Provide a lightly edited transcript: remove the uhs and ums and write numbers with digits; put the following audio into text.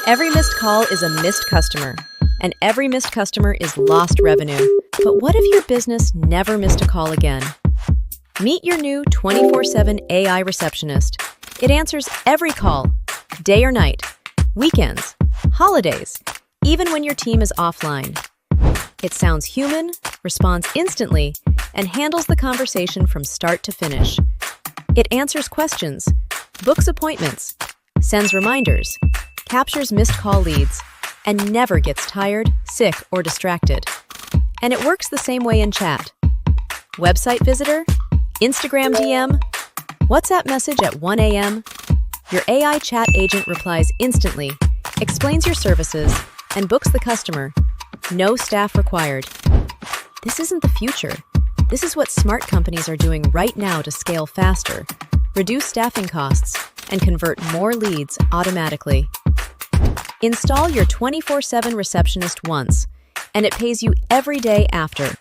Every missed call is a missed customer, and every missed customer is lost revenue. But what if your business never missed a call again? Meet your new 24/7 AI receptionist. It answers every call, day or night, weekends, holidays, even when your team is offline. It sounds human, responds instantly, and handles the conversation from start to finish. It answers questions, books appointments, sends reminders, captures missed call leads, and never gets tired, sick, or distracted. And it works the same way in chat. Website visitor, Instagram DM, WhatsApp message at 1 a.m. Your AI chat agent replies instantly, explains your services, and books the customer. No staff required. This isn't the future. This is what smart companies are doing right now to scale faster, reduce staffing costs, and convert more leads automatically. Install your 24/7 receptionist once, and it pays you every day after.